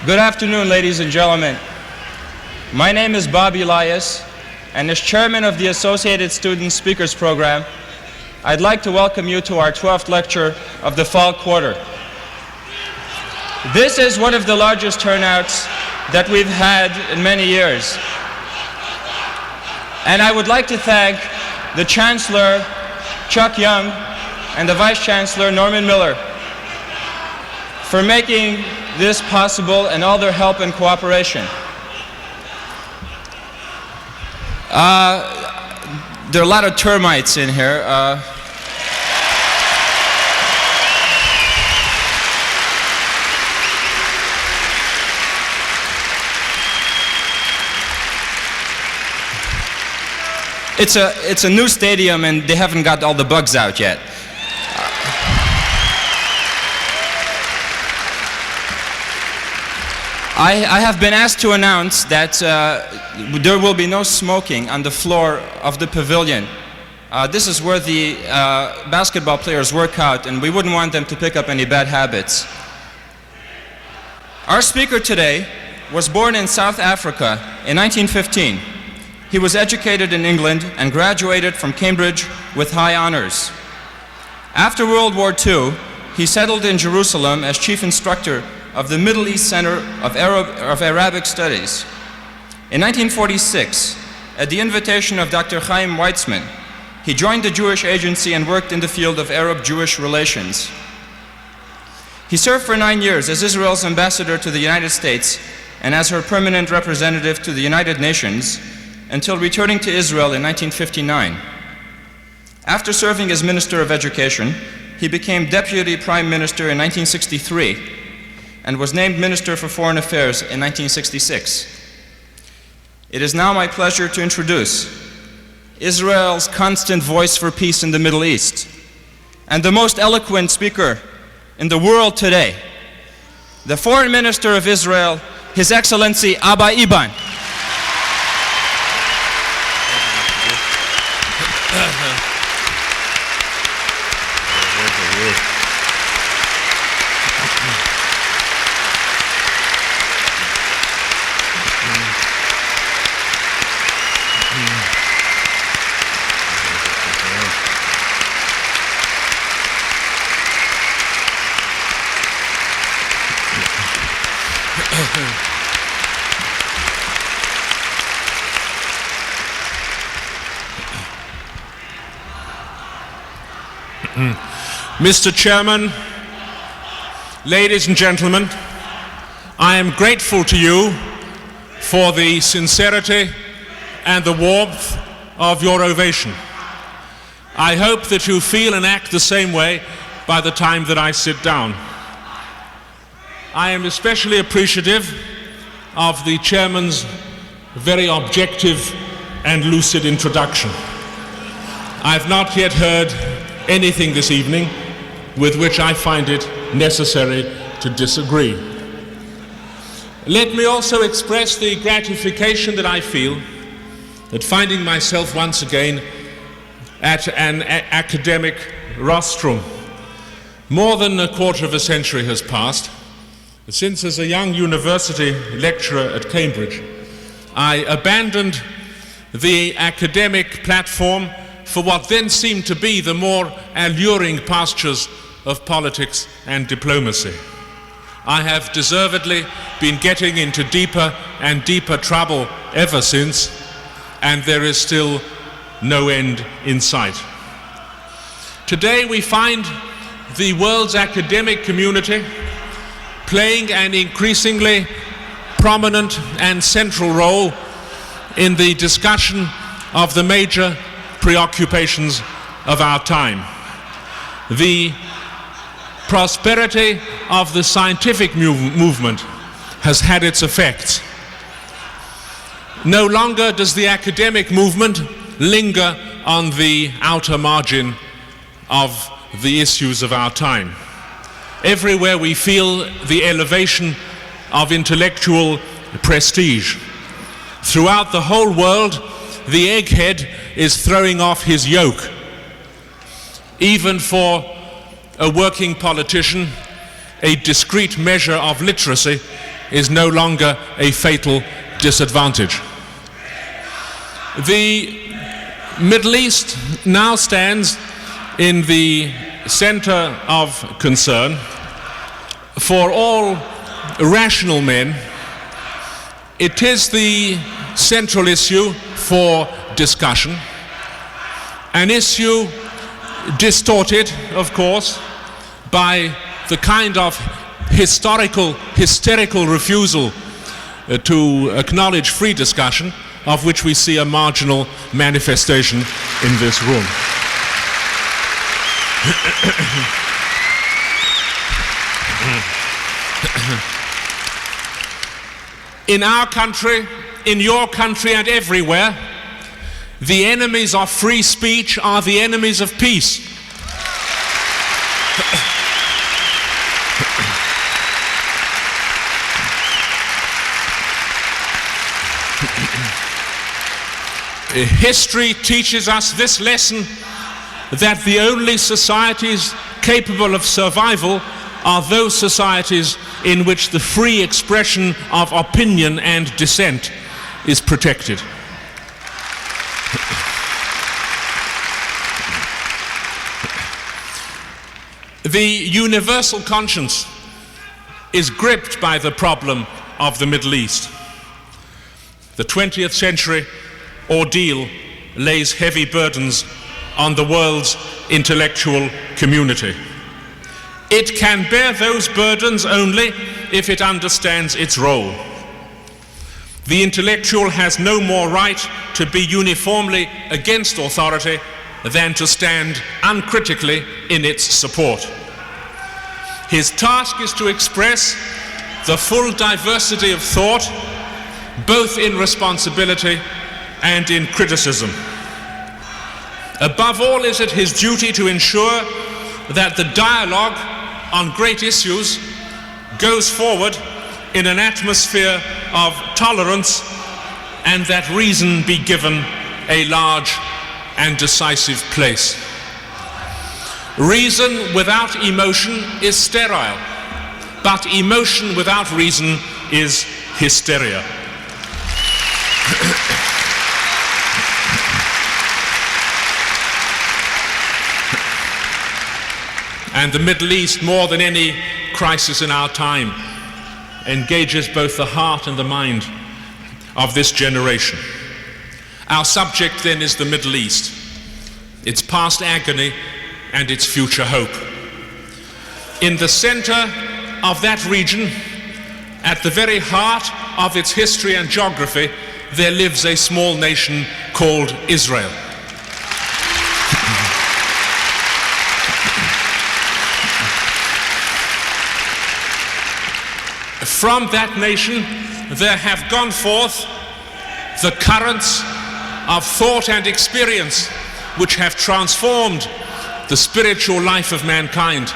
Good afternoon, ladies and gentlemen. My name is Bob Elias, and as chairman of the Associated Student Speakers Program, I'd like to welcome you to our 12th lecture of the fall quarter. This is one of the largest turnouts that we've had in many years. And I would like to thank the Chancellor, Chuck Young, and the Vice Chancellor, Norman Miller, for making this possible and all their help and cooperation. There are a lot of termites in here. It's a new stadium and they haven't got all the bugs out yet. I have been asked to announce that there will be no smoking on the floor of the pavilion. This is where the basketball players work out, and we wouldn't want them to pick up any bad habits. Our speaker today was born in South Africa in 1915. He was educated in England and graduated from Cambridge with high honors. After World War II, he settled in Jerusalem as chief instructor of the Middle East Center of Arabic Studies. In 1946, at the invitation of Dr. Chaim Weizmann, he joined the Jewish Agency and worked in the field of Arab-Jewish relations. He served for 9 years as Israel's ambassador to the United States and as her permanent representative to the United Nations until returning to Israel in 1959. After serving as Minister of Education, he became Deputy Prime Minister in 1963 and was named Minister for Foreign Affairs in 1966. It is now my pleasure to introduce Israel's constant voice for peace in the Middle East and the most eloquent speaker in the world today, the Foreign Minister of Israel, His Excellency Abba Eban. Mr. Chairman, ladies and gentlemen, I am grateful to you for the sincerity and the warmth of your ovation. I hope that you feel and act the same way by the time that I sit down. I am especially appreciative of the Chairman's very objective and lucid introduction. I've not yet heard anything this evening with which I find it necessary to disagree. Let me also express the gratification that I feel at finding myself once again at an academic rostrum. More than a quarter of a century has passed since, as a young university lecturer at Cambridge, I abandoned the academic platform for what then seemed to be the more alluring pastures of politics and diplomacy. I have deservedly been getting into deeper and deeper trouble ever since, and there is still no end in sight. Today we find the world's academic community playing an increasingly prominent and central role in the discussion of the major preoccupations of our time. The prosperity of the scientific movement has had its effects. No longer does the academic movement linger on the outer margin of the issues of our time. Everywhere we feel the elevation of intellectual prestige. Throughout the whole world, the egghead is throwing off his yoke. Even for a working politician, a discrete measure of literacy is no longer a fatal disadvantage. The Middle East now stands in the center of concern for all rational men. It is the central issue for discussion, an issue distorted, of course, by the kind of hysterical refusal to acknowledge free discussion, of which we see a marginal manifestation in this room. In our country, in your country, and everywhere, the enemies of free speech are the enemies of peace. History teaches us this lesson, that the only societies capable of survival are those societies in which the free expression of opinion and dissent is protected. The universal conscience is gripped by the problem of the Middle East. The 20th century ordeal lays heavy burdens on the world's intellectual community. It can bear those burdens only if it understands its role. The intellectual has no more right to be uniformly against authority than to stand uncritically in its support. His task is to express the full diversity of thought, both in responsibility and in criticism. Above all, is it his duty to ensure that the dialogue on great issues goes forward in an atmosphere of tolerance, and that reason be given a large and decisive place. Reason without emotion is sterile, but emotion without reason is hysteria. And the Middle East, more than any crisis in our time, engages both the heart and the mind of this generation. Our subject then is the Middle East, its past agony and its future hope. In the center of that region, at the very heart of its history and geography, there lives a small nation called Israel. From that nation there have gone forth the currents of thought and experience which have transformed the spiritual life of mankind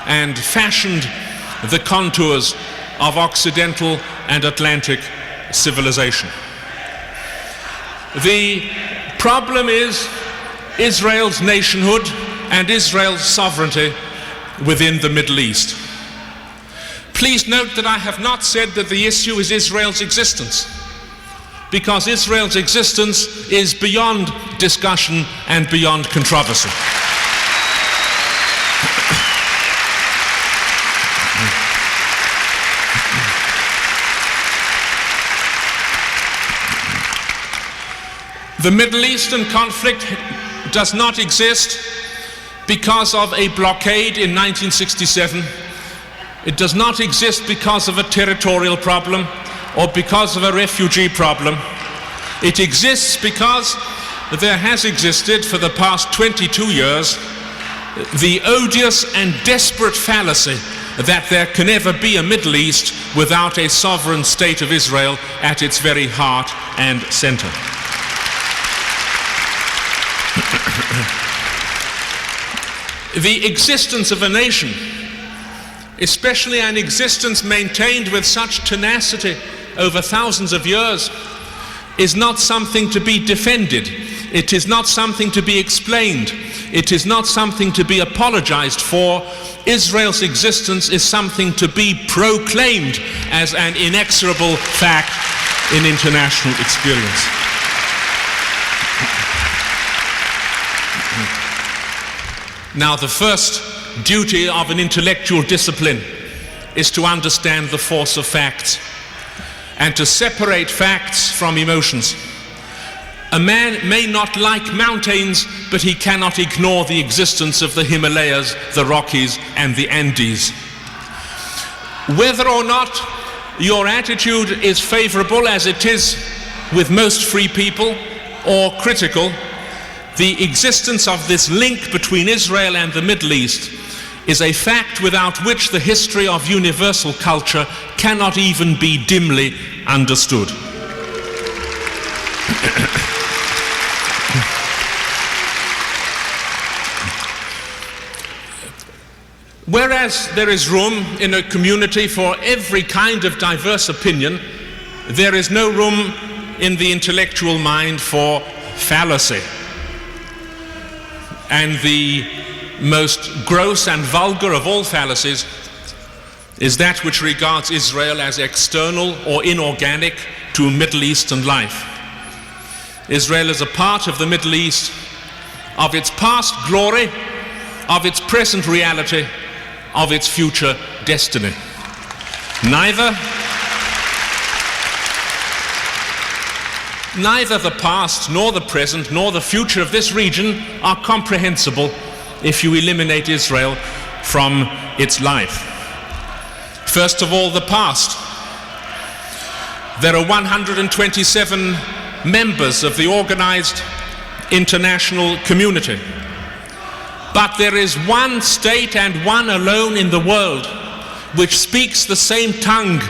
and fashioned the contours of Occidental and Atlantic civilization. The problem is Israel's nationhood and Israel's sovereignty within the Middle East. Please note that I have not said that the issue is Israel's existence, because Israel's existence is beyond discussion and beyond controversy. The Middle Eastern conflict does not exist because of a blockade in 1967. It does not exist because of a territorial problem or because of a refugee problem. It exists because there has existed for the past 22 years the odious and desperate fallacy that there can never be a Middle East without a sovereign state of Israel at its very heart and center. The existence of a nation, especially an existence maintained with such tenacity over thousands of years, is not something to be defended. It is not something to be explained. It is not something to be apologized for. Israel's existence is something to be proclaimed as an inexorable fact in international experience. Now, the first duty of an intellectual discipline is to understand the force of facts and to separate facts from emotions. A man may not like mountains, but he cannot ignore the existence of the Himalayas, the Rockies, and the Andes. Whether or not your attitude is favorable, as it is with most free people, or critical, the existence of this link between Israel and the Middle East is a fact without which the history of universal culture cannot even be dimly understood. Whereas there is room in a community for every kind of diverse opinion, there is no room in the intellectual mind for fallacy. And the most gross and vulgar of all fallacies is that which regards Israel as external or inorganic to Middle Eastern life. Israel is a part of the Middle East, of its past glory, of its present reality, of its future destiny. Neither the past, nor the present, nor the future of this region are comprehensible if you eliminate Israel from its life. First of all, the past. There are 127 members of the organized international community. But there is one state and one alone in the world which speaks the same tongue,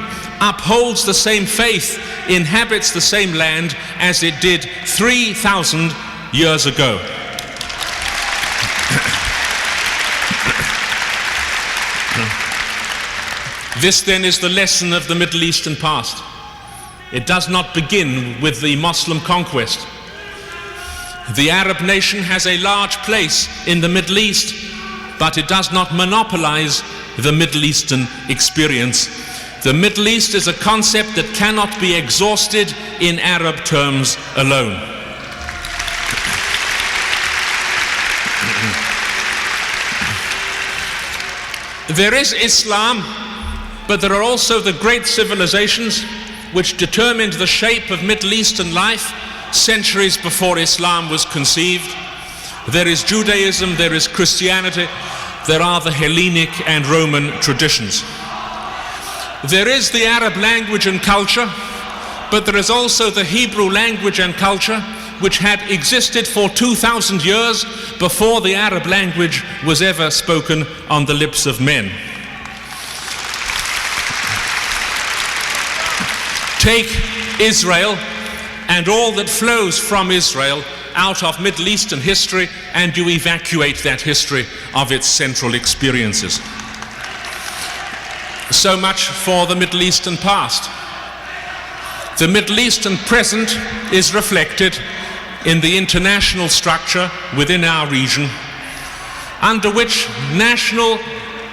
upholds the same faith, inhabits the same land as it did 3,000 years ago. This then is the lesson of the Middle Eastern past. It does not begin with the Muslim conquest. The Arab nation has a large place in the Middle East, but it does not monopolize the Middle Eastern experience. The Middle East is a concept that cannot be exhausted in Arab terms alone. There is Islam, but there are also the great civilizations which determined the shape of Middle Eastern life centuries before Islam was conceived. There is Judaism, there is Christianity, there are the Hellenic and Roman traditions. There is the Arab language and culture, but there is also the Hebrew language and culture, which had existed for 2,000 years before the Arab language was ever spoken on the lips of men. Take Israel and all that flows from Israel out of Middle Eastern history, and you evacuate that history of its central experiences. So much for the Middle Eastern past. The Middle Eastern present is reflected in the international structure within our region, under which national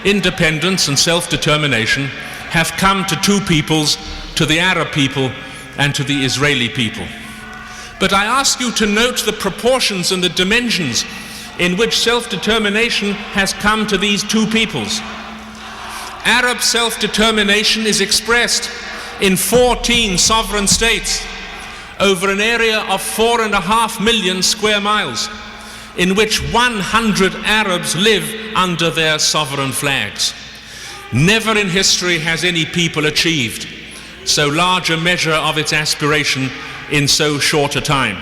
independence and self-determination have come to two peoples, to the Arab people and to the Israeli people. But I ask you to note the proportions and the dimensions in which self-determination has come to these two peoples. Arab self-determination is expressed in 14 sovereign states over an area of 4.5 million square miles, in which 100 Arabs live under their sovereign flags. Never in history has any people achieved so large a measure of its aspiration in so short a time.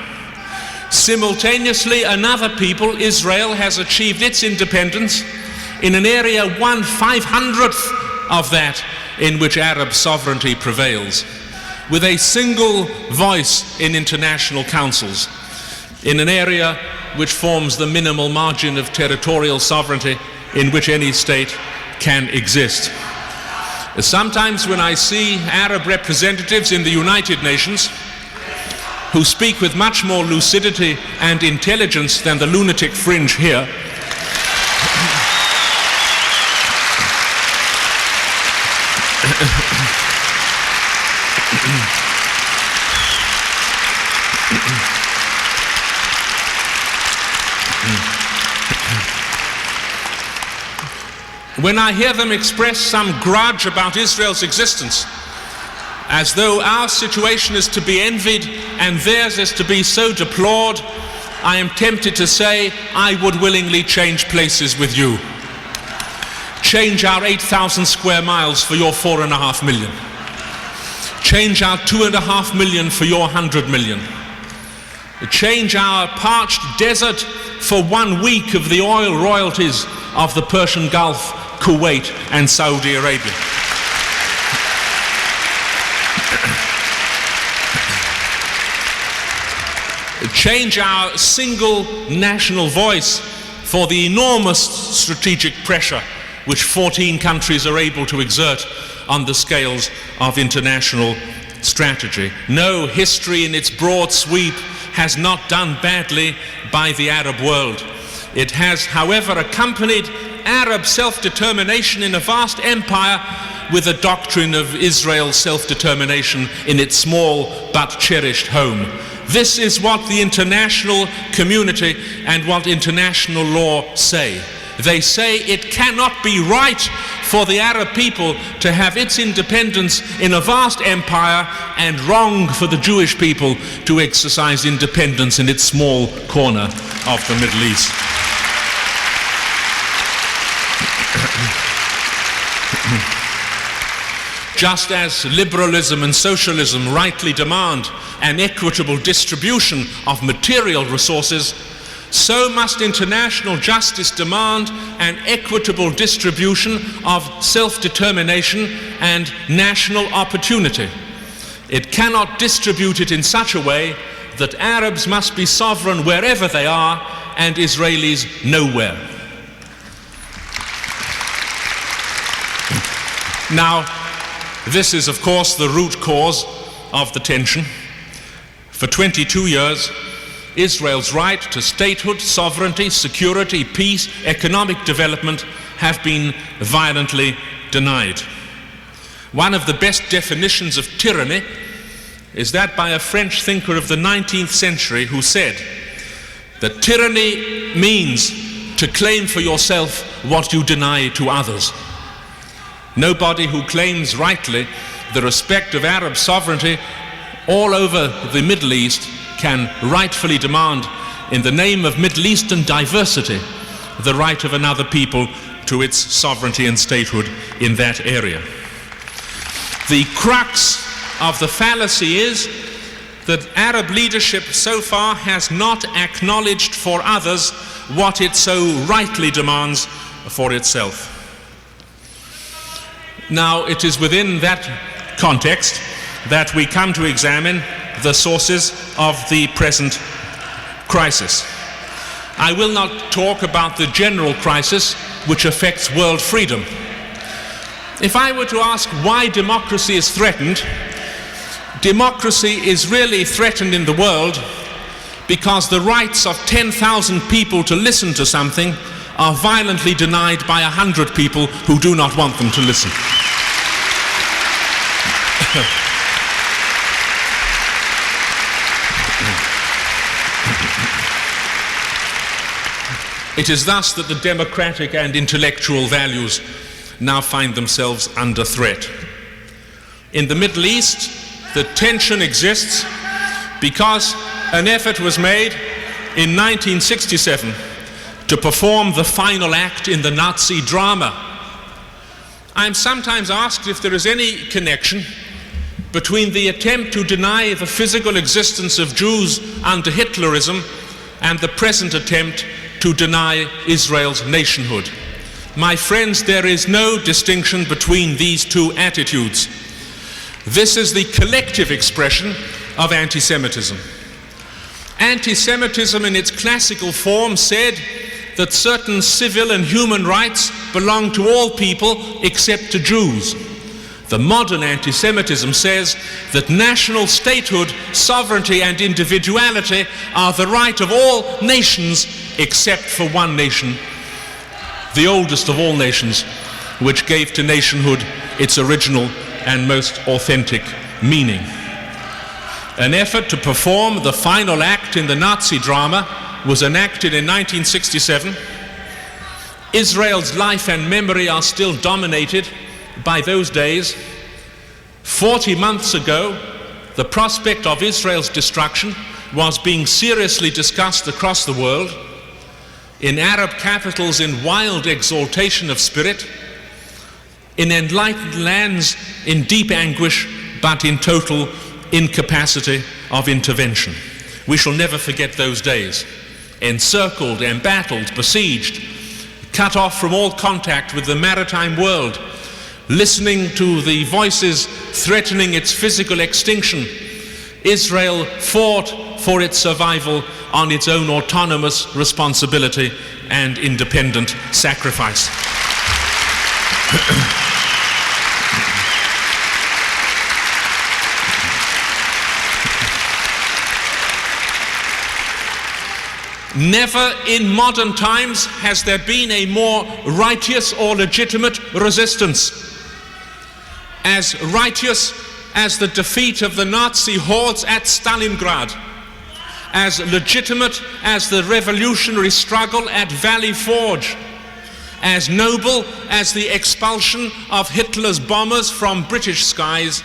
Simultaneously, another people, Israel, has achieved its independence in an area 1/500th of that in which Arab sovereignty prevails, with a single voice in international councils, in an area which forms the minimal margin of territorial sovereignty in which any state can exist. Sometimes when I see Arab representatives in the United Nations, who speak with much more lucidity and intelligence than the lunatic fringe here. When I hear them express some grudge about Israel's existence, as though our situation is to be envied and theirs is to be so deplored, I am tempted to say, I would willingly change places with you. Change our 8,000 square miles for your 4.5 million. Change our 2.5 million for your 100 million. Change our parched desert for 1 week of the oil royalties of the Persian Gulf, Kuwait and Saudi Arabia. Change our single national voice for the enormous strategic pressure which 14 countries are able to exert on the scales of international strategy. No, history in its broad sweep has not done badly by the Arab world. It has, however, accompanied Arab self-determination in a vast empire with a doctrine of Israel's self-determination in its small but cherished home. This is what the international community and what international law say. They say it cannot be right for the Arab people to have its independence in a vast empire and wrong for the Jewish people to exercise independence in its small corner of the Middle East. Just as liberalism and socialism rightly demand an equitable distribution of material resources, so must international justice demand an equitable distribution of self-determination and national opportunity. It cannot distribute it in such a way that Arabs must be sovereign wherever they are and Israelis nowhere. Now, this is, of course, the root cause of the tension. For 22 years, Israel's right to statehood, sovereignty, security, peace, economic development have been violently denied. One of the best definitions of tyranny is that by a French thinker of the 19th century who said that tyranny means to claim for yourself what you deny to others. Nobody who claims rightly the respect of Arab sovereignty all over the Middle East can rightfully demand, in the name of Middle Eastern diversity, the right of another people to its sovereignty and statehood in that area. The crux of the fallacy is that Arab leadership so far has not acknowledged for others what it so rightly demands for itself. Now, it is within that context that we come to examine the sources of the present crisis. I will not talk about the general crisis which affects world freedom. If I were to ask why democracy is threatened, democracy is really threatened in the world because the rights of 10,000 people to listen to something are violently denied by 100 people who do not want them to listen. It is thus that the democratic and intellectual values now find themselves under threat. In the Middle East, the tension exists because an effort was made in 1967 to perform the final act in the Nazi drama. I am sometimes asked if there is any connection between the attempt to deny the physical existence of Jews under Hitlerism and the present attempt to deny Israel's nationhood. My friends, there is no distinction between these two attitudes. This is the collective expression of anti-Semitism. Anti-Semitism in its classical form said that certain civil and human rights belong to all people except to Jews. The modern anti-Semitism says that national statehood, sovereignty and individuality are the right of all nations except for one nation, the oldest of all nations, which gave to nationhood its original and most authentic meaning. An effort to perform the final act in the Nazi drama was enacted in 1967. Israel's life and memory are still dominated by those days. 40 months ago, the prospect of Israel's destruction was being seriously discussed across the world, in Arab capitals in wild exaltation of spirit, in enlightened lands in deep anguish, but in total incapacity of intervention. We shall never forget those days. Encircled, embattled, besieged, cut off from all contact with the maritime world, listening to the voices threatening its physical extinction, Israel fought for its survival on its own autonomous responsibility and independent sacrifice. Never in modern times has there been a more righteous or legitimate resistance. As righteous as the defeat of the Nazi hordes at Stalingrad, as legitimate as the revolutionary struggle at Valley Forge, as noble as the expulsion of Hitler's bombers from British skies,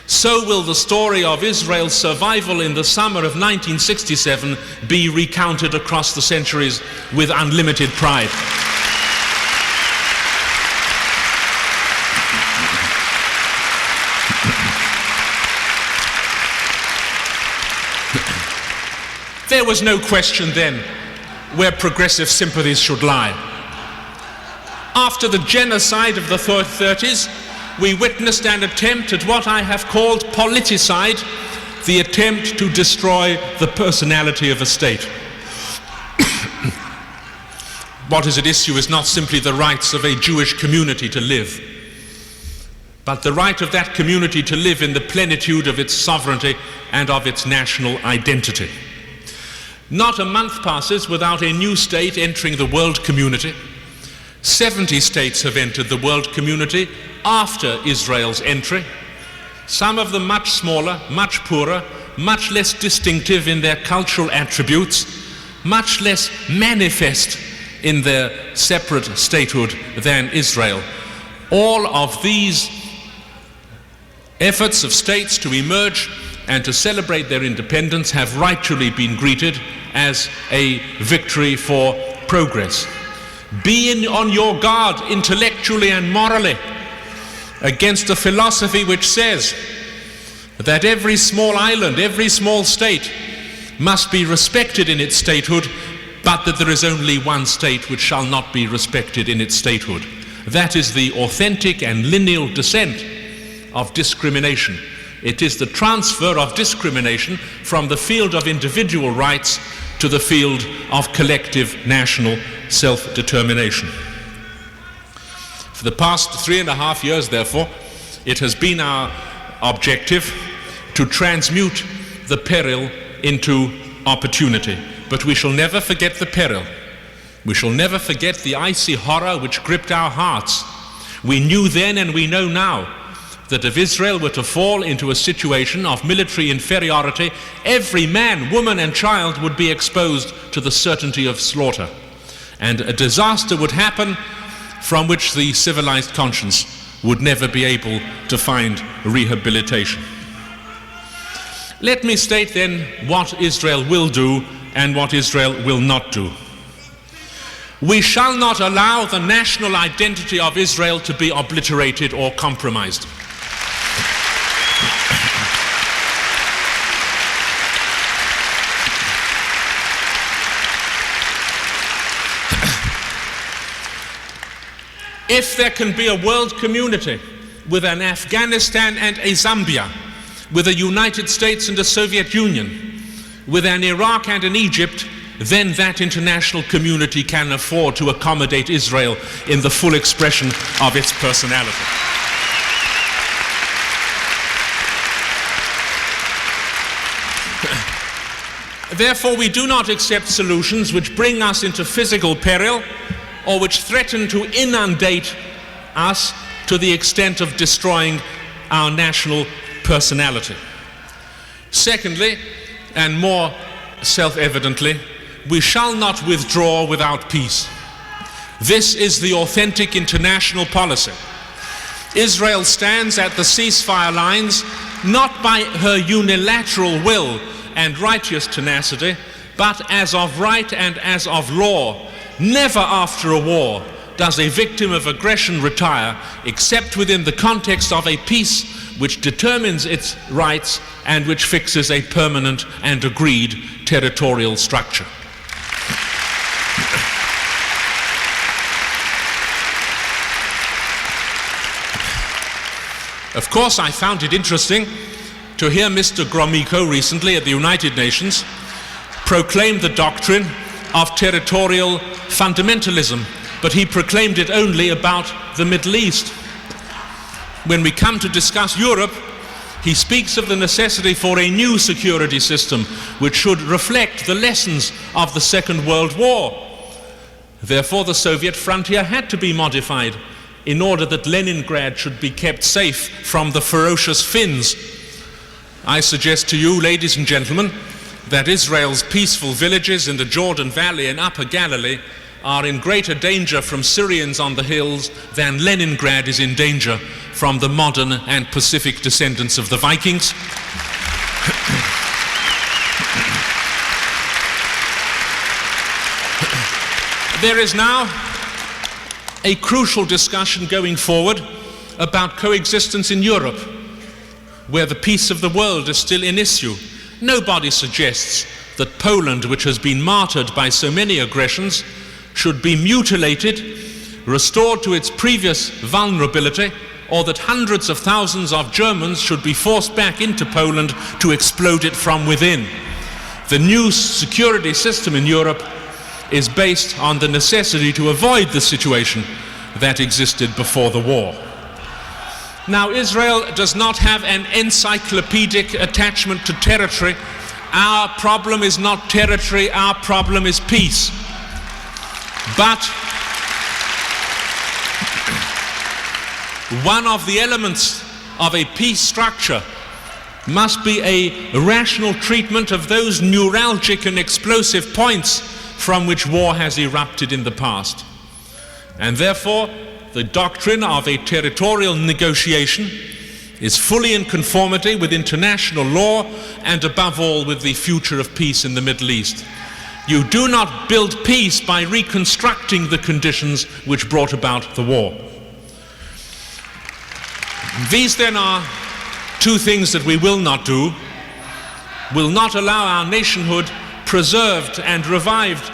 so will the story of Israel's survival in the summer of 1967 be recounted across the centuries with unlimited pride. There was no question then where progressive sympathies should lie. After the genocide of the 30s, we witnessed an attempt at what I have called politicide, the attempt to destroy the personality of a state. What is at issue is not simply the rights of a Jewish community to live, but the right of that community to live in the plenitude of its sovereignty and of its national identity. Not a month passes without a new state entering the world community. 70 states have entered the world community after Israel's entry, some of them much smaller, much poorer, much less distinctive in their cultural attributes, much less manifest in their separate statehood than Israel. All of these efforts of states to emerge and to celebrate their independence have rightfully been greeted as a victory for progress. Be on your guard intellectually and morally against a philosophy which says that every small island, every small state must be respected in its statehood, but that there is only one state which shall not be respected in its statehood. That is the authentic and lineal descent of discrimination. It is the transfer of discrimination from the field of individual rights to the field of collective national self-determination. For the past 3.5 years, therefore, it has been our objective to transmute the peril into opportunity. But we shall never forget the peril. We shall never forget the icy horror which gripped our hearts. We knew then and we know now that if Israel were to fall into a situation of military inferiority, every man, woman and child would be exposed to the certainty of slaughter. And a disaster would happen from which the civilized conscience would never be able to find rehabilitation. Let me state then what Israel will do and what Israel will not do. We shall not allow the national identity of Israel to be obliterated or compromised. If there can be a world community with an Afghanistan and a Zambia, with a United States and a Soviet Union, with an Iraq and an Egypt, then that international community can afford to accommodate Israel in the full expression of its personality. Therefore, we do not accept solutions which bring us into physical peril or which threaten to inundate us to the extent of destroying our national personality. Secondly, and more self-evidently, we shall not withdraw without peace. This is the authentic international policy. Israel stands at the ceasefire lines not by her unilateral will and righteous tenacity, but as of right and as of law. Never after a war does a victim of aggression retire, except within the context of a peace which determines its rights and which fixes a permanent and agreed territorial structure. Of course, I found it interesting to hear Mr. Gromyko recently at the United Nations proclaim the doctrine of territorial fundamentalism, but he proclaimed it only about the Middle East. When we come to discuss Europe, he speaks of the necessity for a new security system which should reflect the lessons of the Second World War. Therefore, the Soviet frontier had to be modified in order that Leningrad should be kept safe from the ferocious Finns. I suggest to you, ladies and gentlemen, that Israel's peaceful villages in the Jordan Valley and Upper Galilee are in greater danger from Syrians on the hills than Leningrad is in danger from the modern and Pacific descendants of the Vikings. There is now a crucial discussion going forward about coexistence in Europe, where the peace of the world is still in issue. Nobody suggests that Poland, which has been martyred by so many aggressions, should be mutilated, restored to its previous vulnerability, or that hundreds of thousands of Germans should be forced back into Poland to explode it from within. The new security system in Europe is based on the necessity to avoid the situation that existed before the war. Now, Israel does not have an encyclopedic attachment to territory. Our problem is not territory, our problem is peace. But one of the elements of a peace structure must be a rational treatment of those neuralgic and explosive points from which war has erupted in the past. And therefore, the doctrine of a territorial negotiation is fully in conformity with international law and above all with the future of peace in the Middle East. You do not build peace by reconstructing the conditions which brought about the war. These then are two things that we will not do. Will not allow our nationhood preserved and revived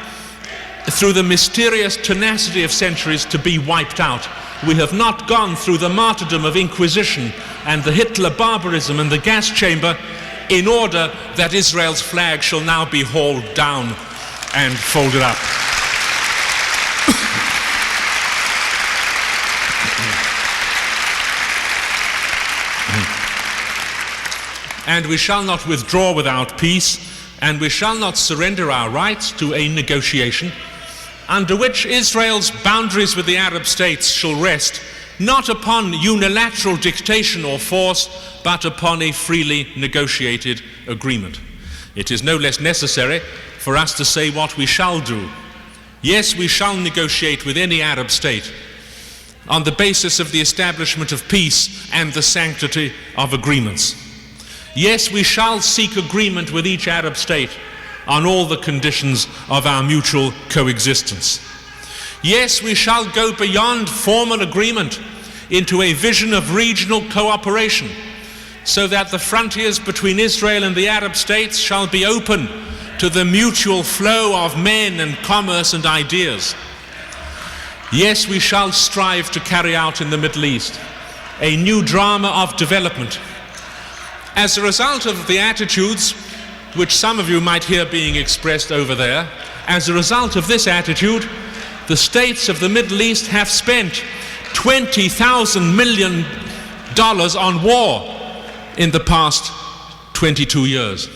through the mysterious tenacity of centuries to be wiped out. We have not gone through the martyrdom of Inquisition and the Hitler barbarism and the gas chamber in order that Israel's flag shall now be hauled down and folded up. And we shall not withdraw without peace, and we shall not surrender our rights to a negotiation under which Israel's boundaries with the Arab states shall rest not upon unilateral dictation or force, but upon a freely negotiated agreement. It is no less necessary for us to say what we shall do. Yes, we shall negotiate with any Arab state on the basis of the establishment of peace and the sanctity of agreements. Yes, we shall seek agreement with each Arab state on all the conditions of our mutual coexistence. Yes, we shall go beyond formal agreement into a vision of regional cooperation, so that the frontiers between Israel and the Arab states shall be open to the mutual flow of men and commerce and ideas. Yes, we shall strive to carry out in the Middle East a new drama of development. As a result of the attitudes which some of you might hear being expressed over there, as a result of this attitude, the states of the Middle East have spent $20,000 million on war in the past 22 years.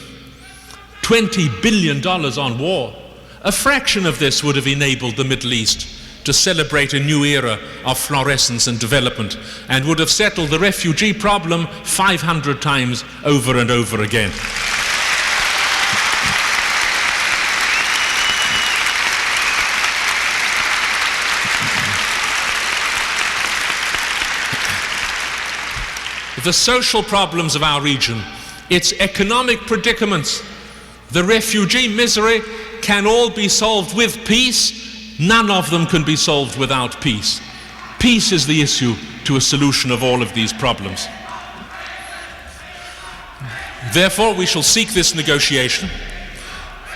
$20 billion on war. A fraction of this would have enabled the Middle East to celebrate a new era of florescence and development, and would have settled the refugee problem 500 times over and over again. The social problems of our region, its economic predicaments, the refugee misery can all be solved with peace. None of them can be solved without peace. Peace is the issue to a solution of all of these problems. Therefore, we shall seek this negotiation.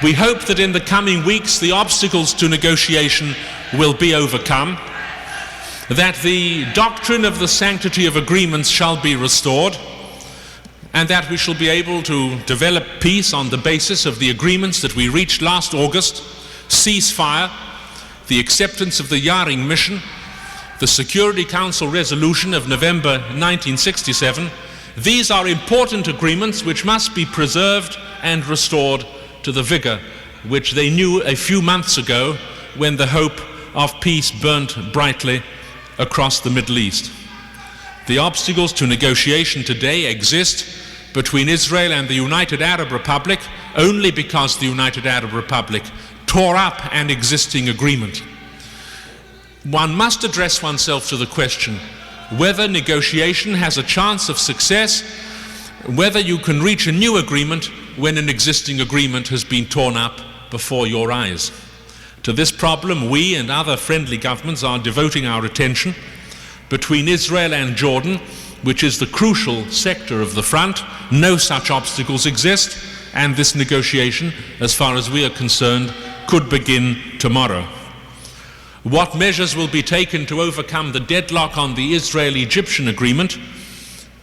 We hope that in the coming weeks the obstacles to negotiation will be overcome, that the doctrine of the sanctity of agreements shall be restored, and that we shall be able to develop peace on the basis of the agreements that we reached last August: ceasefire, the acceptance of the Yaring mission, the Security Council resolution of November 1967. These are important agreements which must be preserved and restored to the vigor which they knew a few months ago, when the hope of peace burnt brightly across the Middle East. The obstacles to negotiation today exist between Israel and the United Arab Republic only because the United Arab Republic tore up an existing agreement. One must address oneself to the question whether negotiation has a chance of success, whether you can reach a new agreement when an existing agreement has been torn up before your eyes. To this problem, we and other friendly governments are devoting our attention. Between Israel and Jordan, which is the crucial sector of the front, no such obstacles exist, and this negotiation, as far as we are concerned, could begin tomorrow. What measures will be taken to overcome the deadlock on the Israeli-Egyptian agreement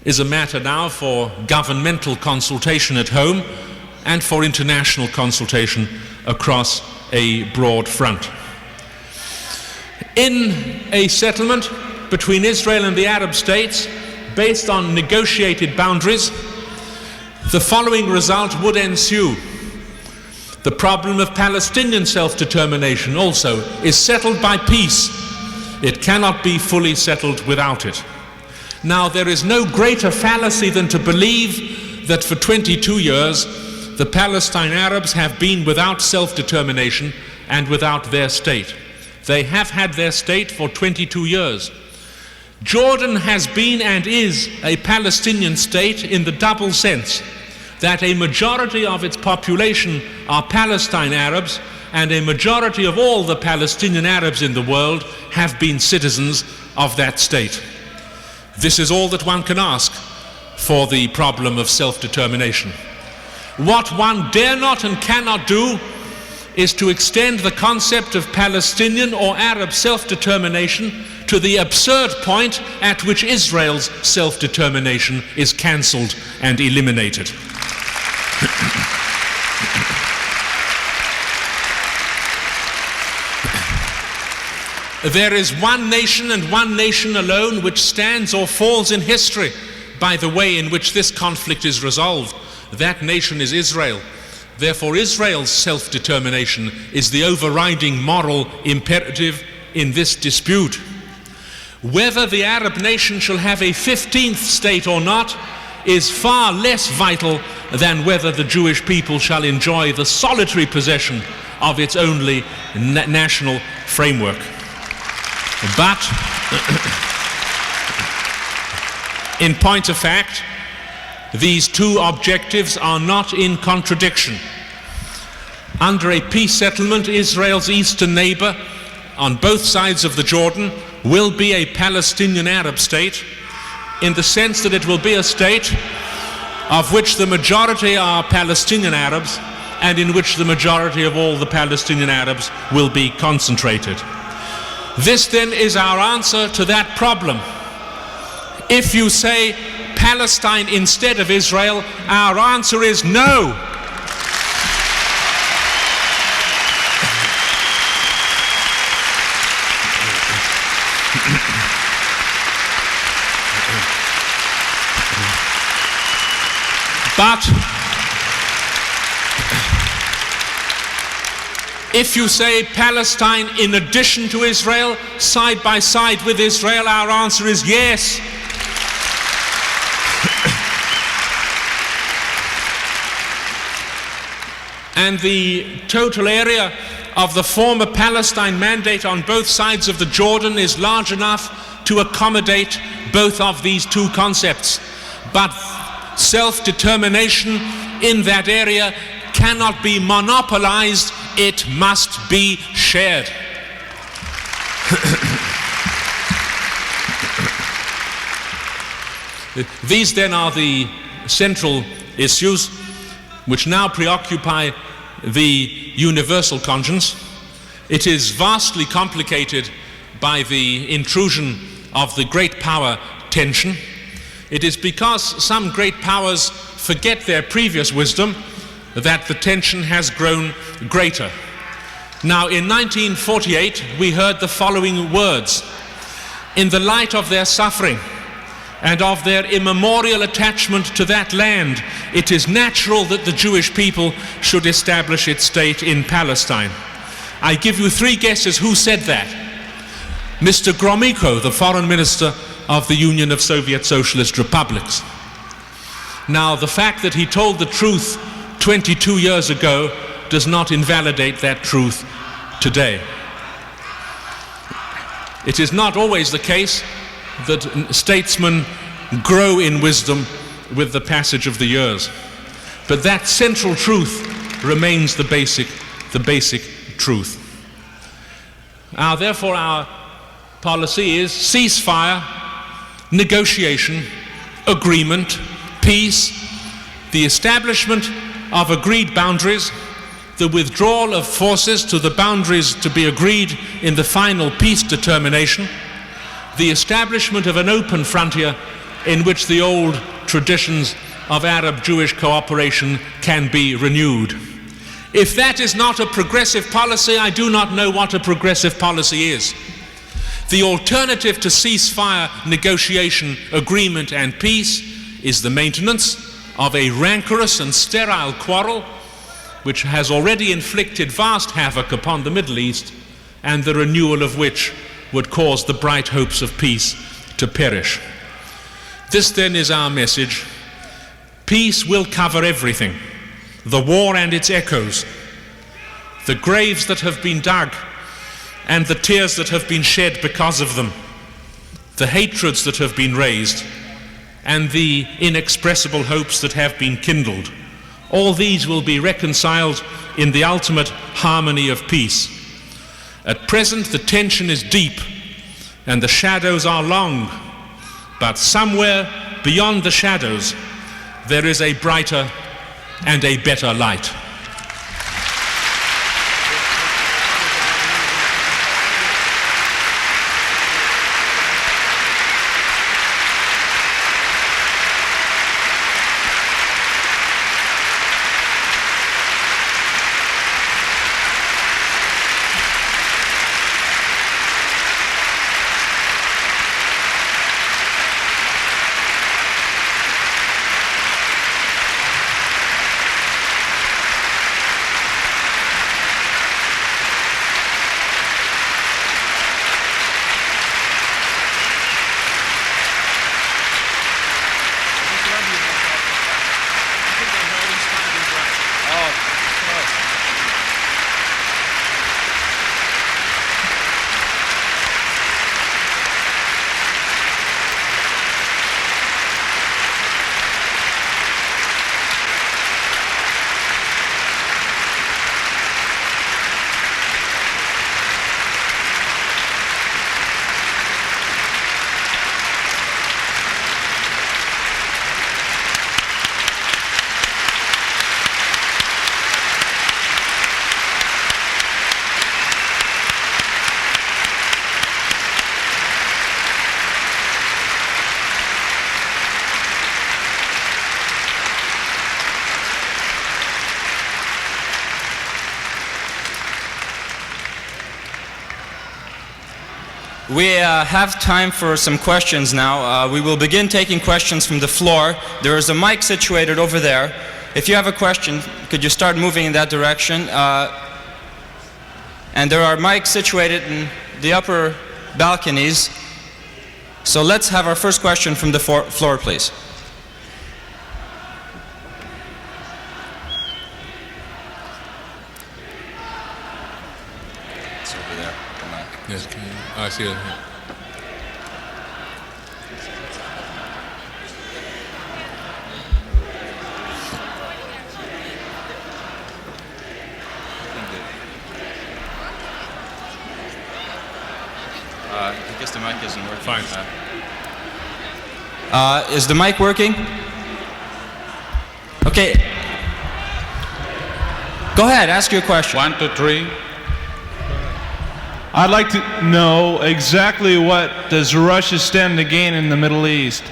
is a matter now for governmental consultation at home and for international consultation across a broad front. In a settlement between Israel and the Arab states, based on negotiated boundaries, the following result would ensue. The problem of Palestinian self-determination also is settled by peace. It cannot be fully settled without it. Now, there is no greater fallacy than to believe that for 22 years the Palestine Arabs have been without self-determination and without their state. They have had their state for 22 years. Jordan has been and is a Palestinian state in the double sense that a majority of its population are Palestine Arabs, and a majority of all the Palestinian Arabs in the world have been citizens of that state. This is all that one can ask for the problem of self-determination. What one dare not and cannot do is to extend the concept of Palestinian or Arab self-determination to the absurd point at which Israel's self-determination is cancelled and eliminated. There is one nation and one nation alone which stands or falls in history by the way in which this conflict is resolved. That nation is Israel. Therefore, Israel's self-determination is the overriding moral imperative in this dispute. Whether the Arab nation shall have a 15th state or not is far less vital than whether the Jewish people shall enjoy the solitary possession of its only national framework. But, in point of fact, these two objectives are not in contradiction. Under a peace settlement, Israel's eastern neighbor on both sides of the Jordan will be a Palestinian Arab state, in the sense that it will be a state of which the majority are Palestinian Arabs and in which the majority of all the Palestinian Arabs will be concentrated. This then is our answer to that problem. If you say Palestine instead of Israel, our answer is no. If you say Palestine in addition to Israel, side by side with Israel, our answer is yes. And the total area of the former Palestine Mandate on both sides of the Jordan is large enough to accommodate both of these two concepts. But self-determination in that area cannot be monopolized, it must be shared. These then are the central issues which now preoccupy the universal conscience. It is vastly complicated by the intrusion of the great power tension. It is because some great powers forget their previous wisdom that the tension has grown greater. Now, in 1948, we heard the following words: in the light of their suffering and of their immemorial attachment to that land, it is natural that the Jewish people should establish its state in Palestine. I give you three guesses who said that. Mr. Gromyko, the foreign minister of the Union of Soviet Socialist Republics. Now, the fact that he told the truth 22 years ago does not invalidate that truth today. It is not always the case that statesmen grow in wisdom with the passage of the years, but that central truth remains the basic truth. Now, therefore, our policy is ceasefire, negotiation, agreement, peace, the establishment of agreed boundaries, the withdrawal of forces to the boundaries to be agreed in the final peace determination, the establishment of an open frontier in which the old traditions of Arab-Jewish cooperation can be renewed. If that is not a progressive policy, I do not know what a progressive policy is. The alternative to ceasefire, negotiation, agreement, and peace is the maintenance of a rancorous and sterile quarrel which has already inflicted vast havoc upon the Middle East, and the renewal of which would cause the bright hopes of peace to perish. This then is our message. Peace will cover everything: the war and its echoes, the graves that have been dug and the tears that have been shed because of them, the hatreds that have been raised, and the inexpressible hopes that have been kindled. All these will be reconciled in the ultimate harmony of peace. At present, the tension is deep and the shadows are long, but somewhere beyond the shadows there is a brighter and a better light. We have time for some questions now. We will begin taking questions from the floor. There is a mic situated over there. If you have a question, could you start moving in that direction? and there are mics situated in the upper balconies. So let's have our first question from the floor, please. It's over there. Come on. Yes, I see it. I guess the mic isn't working. Fine. Is the mic working? Okay. Go ahead, ask your question. 1, 2, 3. I'd like to know exactly what does Russia stand to gain in the Middle East?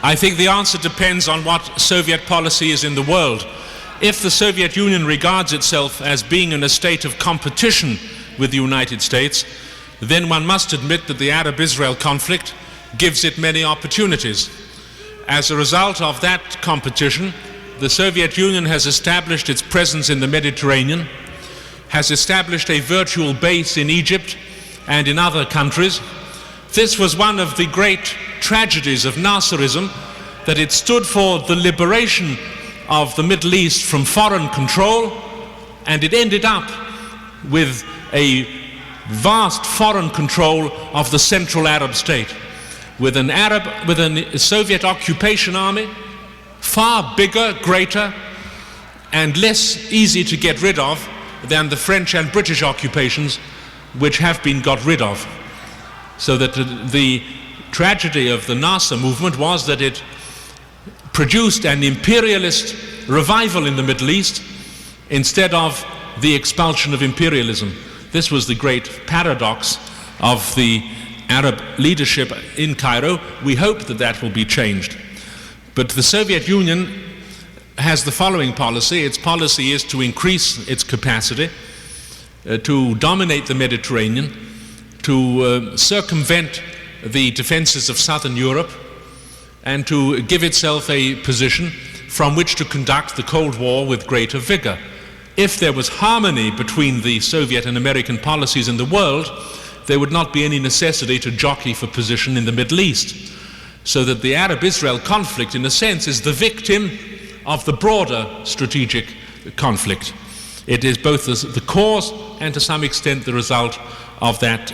I think the answer depends on what Soviet policy is in the world. If the Soviet Union regards itself as being in a state of competition with the United States, then one must admit that the Arab-Israel conflict gives it many opportunities. As a result of that competition, the Soviet Union has established its presence in the Mediterranean, has established a virtual base in Egypt and in other countries. This was one of the great tragedies of Nasserism, that it stood for the liberation of the Middle East from foreign control, and it ended up with a vast foreign control of the Central Arab state, with a Soviet occupation army far bigger, greater, and less easy to get rid of than the French and British occupations, which have been got rid of. So that the tragedy of the Nasser movement was that it produced an imperialist revival in the Middle East instead of the expulsion of imperialism. This was the great paradox of the Arab leadership in Cairo. We hope that that will be changed. But the Soviet Union has the following policy. Its policy is to increase its capacity, to dominate the Mediterranean, to circumvent the defenses of southern Europe, and to give itself a position from which to conduct the Cold War with greater vigor. If there was harmony between the Soviet and American policies in the world, there would not be any necessity to jockey for position in the Middle East. So that the Arab-Israel conflict, in a sense, is the victim of the broader strategic conflict. It is both the cause and to some extent the result of that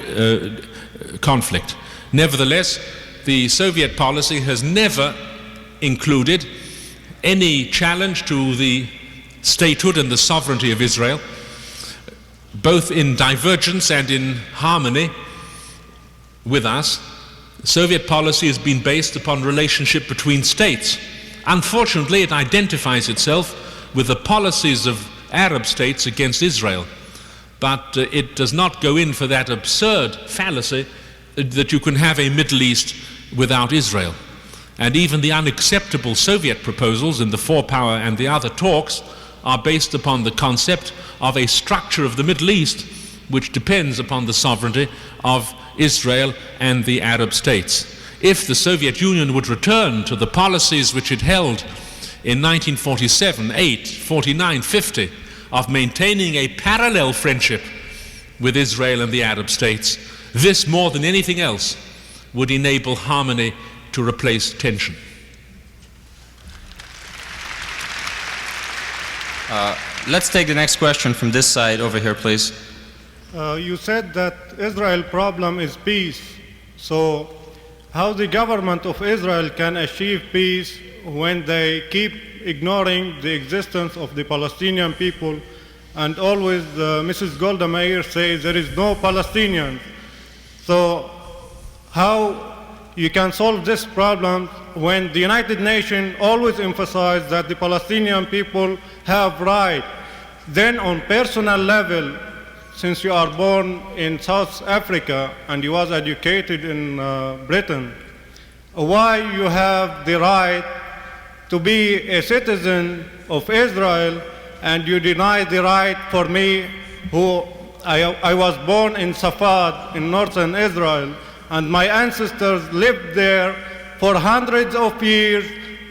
conflict. Nevertheless, the Soviet policy has never included any challenge to the statehood and the sovereignty of Israel, both in divergence and in harmony with us. Soviet policy has been based upon relationship between states. Unfortunately, it identifies itself with the policies of Arab states against Israel, but it does not go in for that absurd fallacy that you can have a Middle East without Israel. And even the unacceptable Soviet proposals in the Four Power and the other talks are based upon the concept of a structure of the Middle East which depends upon the sovereignty of Israel and the Arab states. If the Soviet Union would return to the policies which it held in 1947, 8, 49, 50, of maintaining a parallel friendship with Israel and the Arab states, this more than anything else would enable harmony to replace tension. Let's take the next question from this side over here, please. You said that Israel problem is peace. So how the government of Israel can achieve peace when they keep ignoring the existence of the Palestinian people, and always Mrs. Golda Meir says there is no Palestinian. So how you can solve this problem when the United Nations always emphasize that the Palestinian people have right? Then on personal level, since you are born in South Africa and you was educated in Britain, why you have the right to be a citizen of Israel and you deny the right for me, who I was born in Safad in northern Israel, and my ancestors lived there for hundreds of years,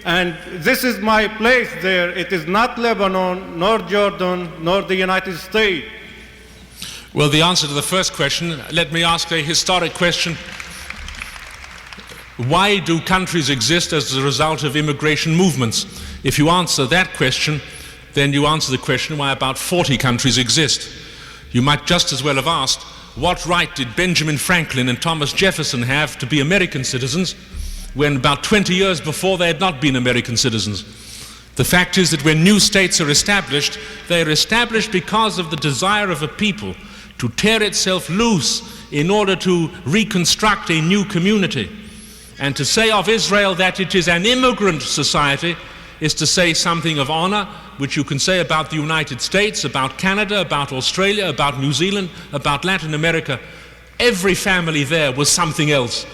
And this is my place there. It is not Lebanon, nor Jordan, nor the United States. Well, the answer to the first question, let me ask a historic question. Why do countries exist as a result of immigration movements? If you answer that question, then you answer the question why about 40 countries exist. You might just as well have asked, what right did Benjamin Franklin and Thomas Jefferson have to be American citizens when about 20 years before they had not been American citizens? The fact is that when new states are established, they are established because of the desire of a people to tear itself loose in order to reconstruct a new community. And to say of Israel that it is an immigrant society is to say something of honor, which you can say about the United States, about Canada, about Australia, about New Zealand, about Latin America. Every family there was something else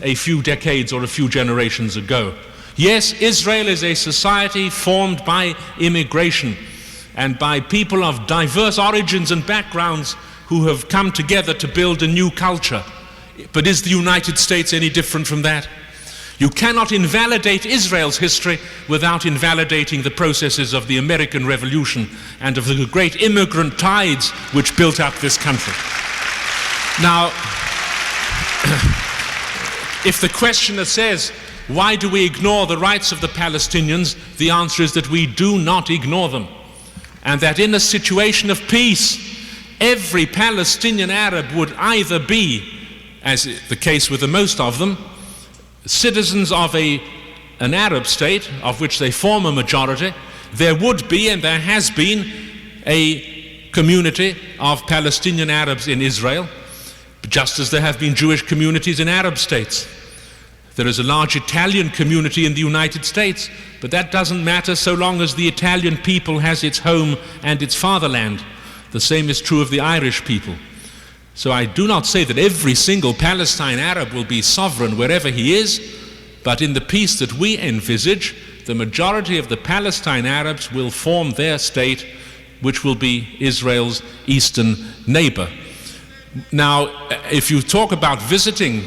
a few decades or a few generations ago. Yes, Israel is a society formed by immigration and by people of diverse origins and backgrounds who have come together to build a new culture. But is the United States any different from that? You cannot invalidate Israel's history without invalidating the processes of the American Revolution and of the great immigrant tides which built up this country. Now, if the questioner says, why do we ignore the rights of the Palestinians? The answer is that we do not ignore them. And that in a situation of peace, every Palestinian Arab would either be, as is the case with the most of them, citizens of an Arab state, of which they form a majority. There would be, and there has been, a community of Palestinian Arabs in Israel, just as there have been Jewish communities in Arab states. There is a large Italian community in the United States, but that doesn't matter so long as the Italian people has its home and its fatherland. The same is true of the Irish people. So I do not say that every single Palestine Arab will be sovereign wherever he is, but in the peace that we envisage, the majority of the Palestine Arabs will form their state, which will be Israel's eastern neighbor. Now, if you talk about visiting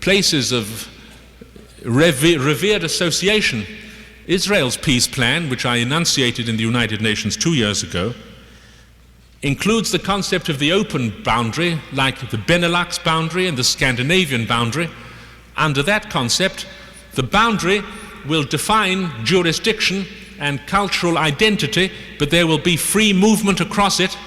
places of revered association, Israel's peace plan, which I enunciated in the United Nations 2 years ago, includes the concept of the open boundary, like the Benelux boundary and the Scandinavian boundary. Under that concept, the boundary will define jurisdiction and cultural identity, but there will be free movement across it,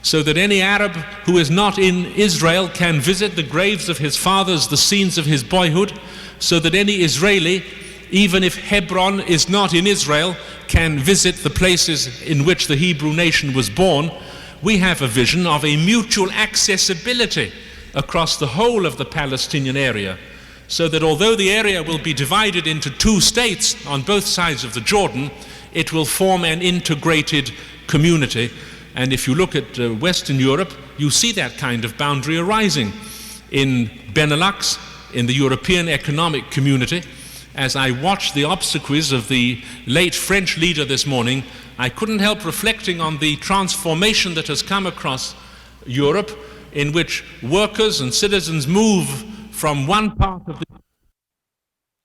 so that any Arab who is not in Israel can visit the graves of his fathers, the scenes of his boyhood, so that any Israeli, even if Hebron is not in Israel, can visit the places in which the Hebrew nation was born. We have a vision of a mutual accessibility across the whole of the Palestinian area, so that although the area will be divided into two states on both sides of the Jordan, it will form an integrated community. And if you look at Western Europe, you see that kind of boundary arising. In Benelux, in the European Economic Community, as I watched the obsequies of the late French leader this morning, I couldn't help reflecting on the transformation that has come across Europe, in which workers and citizens move from one part of the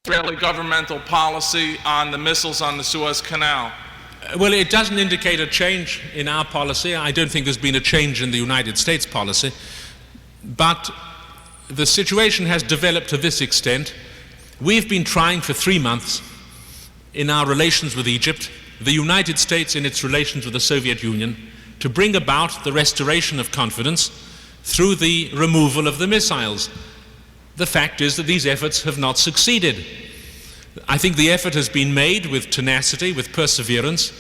Israeli governmental policy on the missiles on the Suez Canal. Well, it doesn't indicate a change in our policy. I don't think there's been a change in the United States policy. But the situation has developed to this extent. We've been trying for 3 months in our relations with Egypt, the United States in its relations with the Soviet Union, to bring about the restoration of confidence through the removal of the missiles. The fact is that these efforts have not succeeded. I think the effort has been made with tenacity, with perseverance,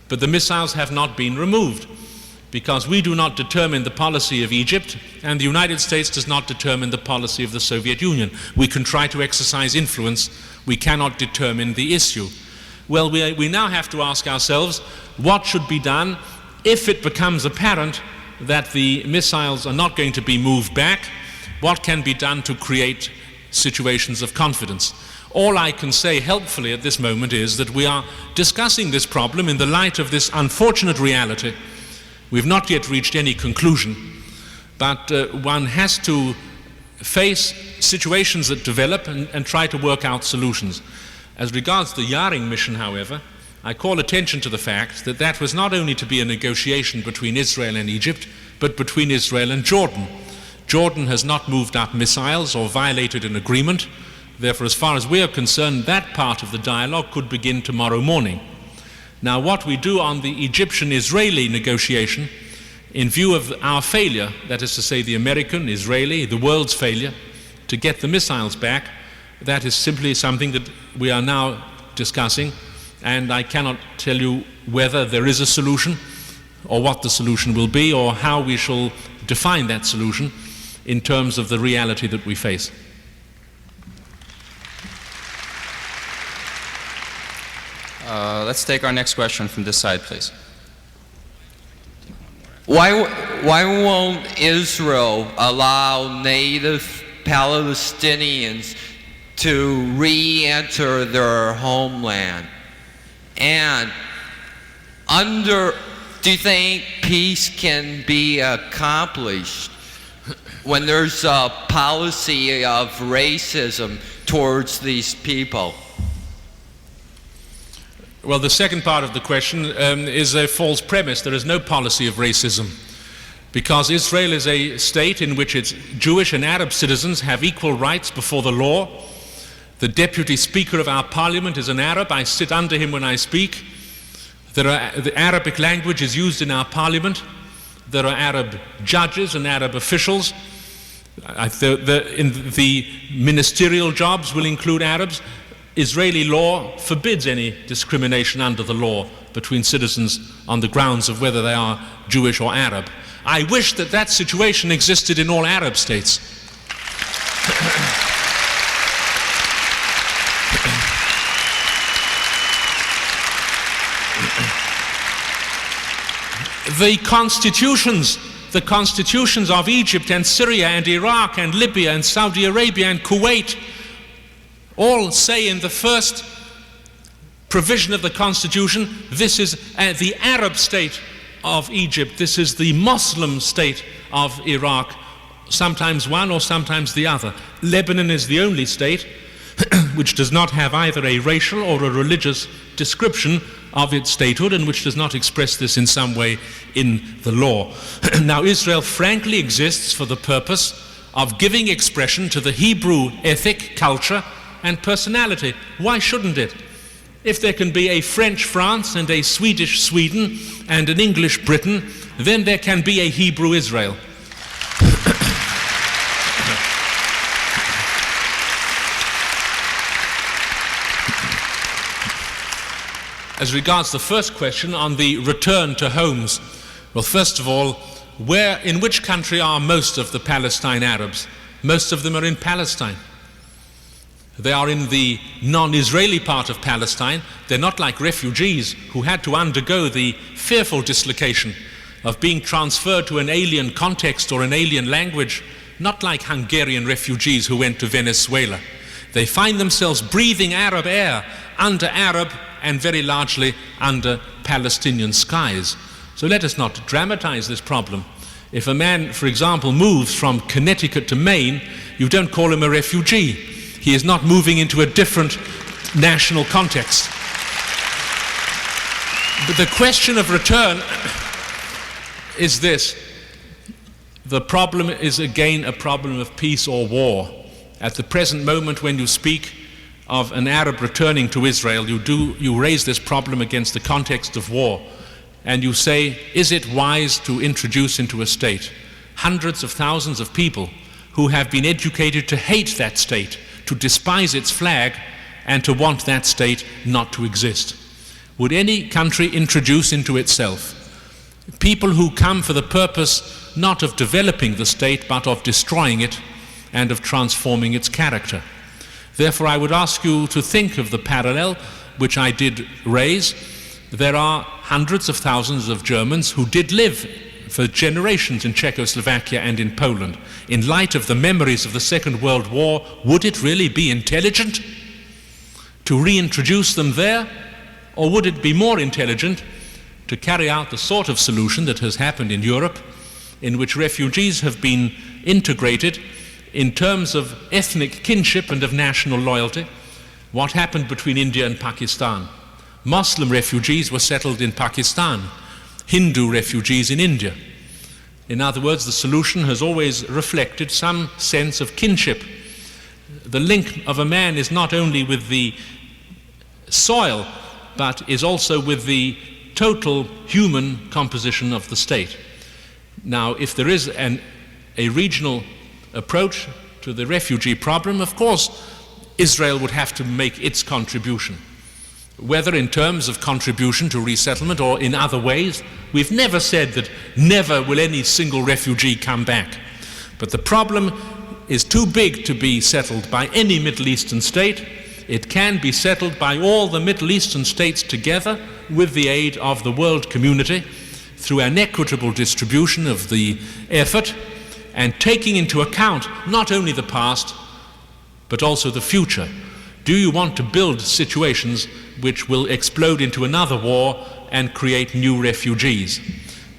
but the missiles have not been removed, because we do not determine the policy of Egypt, and the United States does not determine the policy of the Soviet Union. We can try to exercise influence, we cannot determine the issue. Well, we now have to ask ourselves, what should be done if it becomes apparent that the missiles are not going to be moved back? What can be done to create situations of confidence? All I can say helpfully at this moment is that we are discussing this problem in the light of this unfortunate reality. We've not yet reached any conclusion, but one has to face situations that develop and try to work out solutions. As regards the Yaring mission, however, I call attention to the fact that that was not only to be a negotiation between Israel and Egypt, but between Israel and Jordan. Jordan has not moved up missiles or violated an agreement. Therefore, as far as we are concerned, that part of the dialogue could begin tomorrow morning. Now, what we do on the Egyptian-Israeli negotiation, in view of our failure, that is to say the American, Israeli, the world's failure, to get the missiles back, that is simply something that we are now discussing, and I cannot tell you whether there is a solution or what the solution will be or how we shall define that solution in terms of the reality that we face. Let's take our next question from this side, please. Why won't Israel allow native Palestinians to re-enter their homeland? And do you think peace can be accomplished when there's a policy of racism towards these people? Well, the second part of the question is a false premise. There is no policy of racism, because Israel is a state in which its Jewish and Arab citizens have equal rights before the law. The deputy speaker of our parliament is an Arab. I sit under him when I speak. The Arabic language is used in our parliament. There are Arab judges and Arab officials. The ministerial jobs will include Arabs. Israeli law forbids any discrimination under the law between citizens on the grounds of whether they are Jewish or Arab. I wish that that situation existed in all Arab states. The constitutions of Egypt and Syria and Iraq and Libya and Saudi Arabia and Kuwait all say in the first provision of the Constitution, this is the Arab state of Egypt, this is the Muslim state of Iraq, sometimes one or sometimes the other. Lebanon is the only state which does not have either a racial or a religious description of its statehood, and which does not express this in some way in the law. Now, Israel frankly exists for the purpose of giving expression to the Hebrew ethic, culture, and personality. Why shouldn't it? If there can be a French France and a Swedish Sweden and an English Britain, then there can be a Hebrew Israel. As regards the first question on the return to homes, well, first of all, in which country are most of the Palestine Arabs? Most of them are in Palestine. They are in the non-Israeli part of Palestine. They're not like refugees who had to undergo the fearful dislocation of being transferred to an alien context or an alien language, not like Hungarian refugees who went to Venezuela. They find themselves breathing Arab air under Arab and very largely under Palestinian skies. So let us not dramatize this problem. If a man, for example, moves from Connecticut to Maine, you don't call him a refugee. He is not moving into a different national context. But the question of return is this. The problem is again a problem of peace or war. At the present moment, when you speak of an Arab returning to Israel, you raise this problem against the context of war, and you say, is it wise to introduce into a state hundreds of thousands of people who have been educated to hate that state, to despise its flag, and to want that state not to exist? Would any country introduce into itself people who come for the purpose not of developing the state but of destroying it and of transforming its character? Therefore, I would ask you to think of the parallel which I did raise. There are hundreds of thousands of Germans who did live for generations in Czechoslovakia and in Poland. In light of the memories of the Second World War, would it really be intelligent to reintroduce them there? Or would it be more intelligent to carry out the sort of solution that has happened in Europe, in which refugees have been integrated in terms of ethnic kinship and of national loyalty, What happened between India and Pakistan? Muslim refugees were settled in Pakistan, Hindu refugees in India. In other words, the solution has always reflected some sense of kinship. The link of a man is not only with the soil, but is also with the total human composition of the state. Now, if there is a regional approach to the refugee problem, of course, Israel would have to make its contribution. Whether in terms of contribution to resettlement or in other ways, we've never said that never will any single refugee come back. But the problem is too big to be settled by any Middle Eastern state. It can be settled by all the Middle Eastern states together with the aid of the world community through an equitable distribution of the effort and taking into account not only the past but also the future. Do you want to build situations which will explode into another war and create new refugees?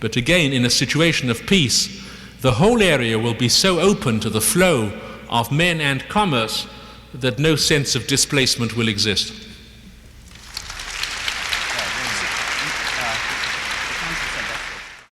But again, in a situation of peace, the whole area will be so open to the flow of men and commerce that no sense of displacement will exist.